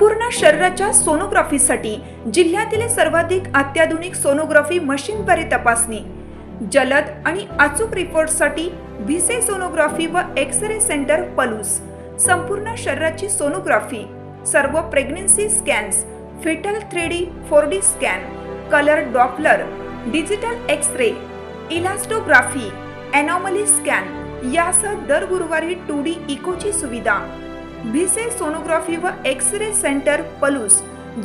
संपूर्ण शरीराच्या सोनोग्राफीसाठी जिल्ह्यातील सर्वाधिक अत्याधुनिक सोनोग्राफी मशीनद्वारे तपासणी, जलद आणि अचूक रिपोर्टसाठी भिसे सोनोग्राफी व एक्स-रे सेंटर पलूस। संपूर्ण शरीराची सोनोग्राफी, सर्व pregnancy scans, fetal 3D 4D scan, colour Doppler, digital X ray, elastography, anomaly scan यासह दर गुरुवारी 2D इकोची सुविधा। भिसे सोनोग्राफी व एक्स-रे सेंटर पलूस,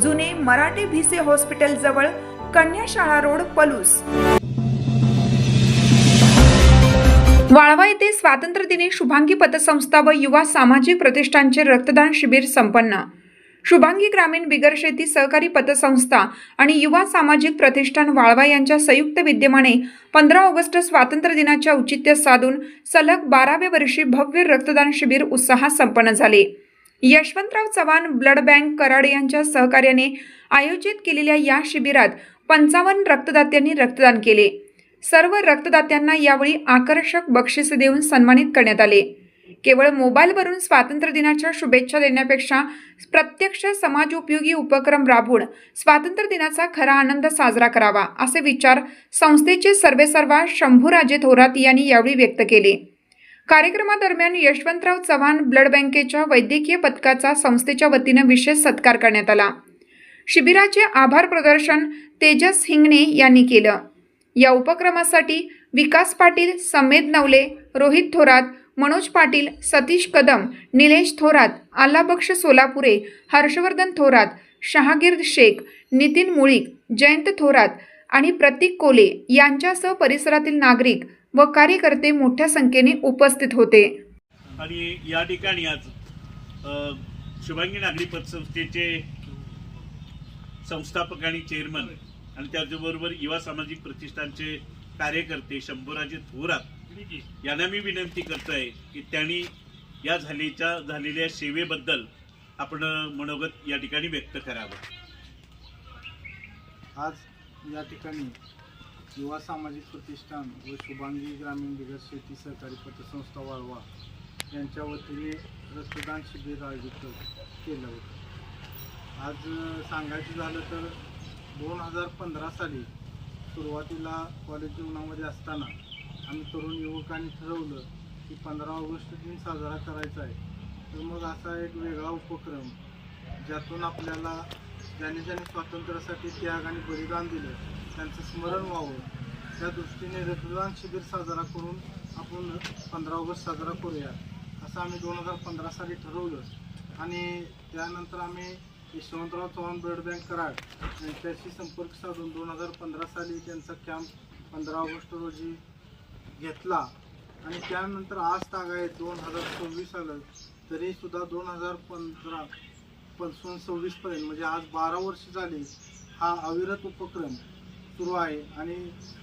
जुने मराठे भिसे हॉस्पिटल जवळ, कन्याशाळा रोड, पलूस। वाळवा येथे स्वातंत्र्य दिनी शुभांगी पतसंस्था व युवा सामाजिक प्रतिष्ठानचे रक्तदान शिबिर संपन्न। शुभांगी ग्रामीण बिगर शेती सहकारी पतसंस्था आणि युवा सामाजिक प्रतिष्ठान वाळवा यांच्या संयुक्त विद्यमाने 15 ऑगस्ट स्वातंत्र्य दिनाच्या औचित्य साधून सलग 12व्या वर्षी भव्य रक्तदान शिबिर उत्साहात संपन्न झाले। यशवंतराव चव्हाण ब्लड बँक कराड यांच्या सहकार्याने आयोजित केलेल्या या शिबिरात 55 रक्तदात्यांनी रक्तदान केले। सर्व रक्तदात्यांना यावेळी आकर्षक बक्षिसे देऊन सन्मानित करण्यात आले। केवळ मोबाईलवरून स्वातंत्र्य दिनाच्या शुभेच्छा देण्यापेक्षा प्रत्यक्ष समाजोपयोगी उपक्रम राबवून स्वातंत्र्य दिनाचा खरा आनंद साजरा करावा, असे विचार संस्थेचे सर्वेसर्वा शंभूराजे थोरात यांनी यावेळी व्यक्त केले। कार्यक्रमादरम्यान यशवंतराव चव्हाण ब्लड बँकेच्या वैद्यकीय पथकाचा संस्थेच्या वतीने विशेष सत्कार करण्यात आला। शिबिराचे आभार प्रदर्शन तेजस हिंगणे यांनी केलं। या उपक्रमासाठी विकास पाटील, समेद नवले, रोहित थोरात, मनोज पाटील, सतीश कदम, निलेश थोरात, आलाबक्ष सोलापुरे, हर्षवर्धन थोरात, शहागीर शेख, नितीन मुळीक, जयंत थोरात आणि प्रतीक कोले यांच्यासह परिसरातील नागरिक व कार्यकर्ते मोठ्या संख्येने उपस्थित होते। आणि या ठिकाणी आज शुभांगी नागरी पतसंस्थेचे संस्थापक आणि चेअरमन आणि त्याचबरोबर युवा सामाजिक प्रतिष्ठानचे कार्यकर्ते शंभूराजे थोरात यांना मी विनंती करतोय की त्यांनी या झालेल्या सेवेबद्दल आपण मनोगत या ठिकाणी व्यक्त करावं। आज या ठिकाणी युवा सामाजिक प्रतिष्ठान व शुभांगी ग्रामीण बिगर शेती सहकारी पतसंस्था वाळवा यांच्या वतीने रक्तदान शिबिर आयोजित केलं होतं। आज सांगायचं झालं तर 2015 साली सुरुवातीला कॉलेज जीवनामध्ये असताना आम्ही तरुण युवकांनी ठरवलं की 15 ऑगस्ट दिन साजरा करायचा आहे। तर मग असा एक वेगळा उपक्रम ज्यातून आपल्याला ज्याने स्वातंत्र्यासाठी त्याग आणि बलिदान दिलं त्यांचं स्मरण व्हावं, त्या दृष्टीने रक्तदान शिबिर साजरा करून आपण 15 ऑगस्ट साजरा करूया असं आम्ही 2015 साली ठरवलं। आणि त्यानंतर आम्ही यशवंतराव चव्हाण ब्लड बँक कराड यांच्याशी संपर्क साधून 2015 साली त्यांचा कॅम्प 15 ऑगस्ट रोजी घेतला आणि त्यानंतर आज तागायत 2026 आलं तरी सुद्धा 2015 पासून 26 पर्यंत म्हणजे आज 12 वर्ष झाली हा अविरत उपक्रम सुरू आहे। आणि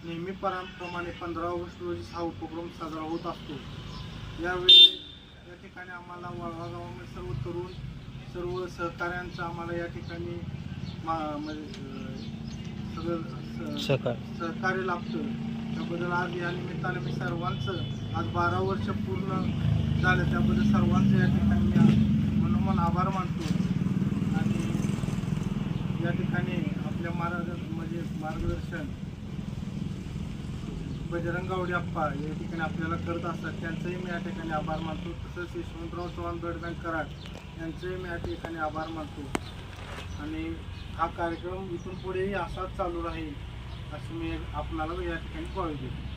नेहमीप्रमाणे 15 ऑगस्ट रोजी हा उपक्रम साजरा होत असतो। यावेळी या ठिकाणी आम्हाला वाळवा गावामध्ये सर्व तरुण सर्व सहकाऱ्यांचं आम्हाला या ठिकाणी सगळं सहकार्य लाभतं। त्याबद्दल आज या निमित्ताने मी सर्वांचं आज 12 वर्ष पूर्ण झालं त्याबद्दल सर्वांचं या ठिकाणी मी मनोमन आभार मानतो। आणि या ठिकाणी आपल्या मार्गदर्शन बजरंग गावडे अप्पा या ठिकाणी आपल्याला करत असतात त्यांचंही मी या ठिकाणी आभार मानतो। तसंच यशवंतराव चव्हाण ब्लड बँक कराड यांचंही मी या ठिकाणी आभार मानतो। आणि हा कार्यक्रम इथून पुढेही असाच चालू राहील अशी मी आपणाला या ठिकाणी ग्वाही देतो।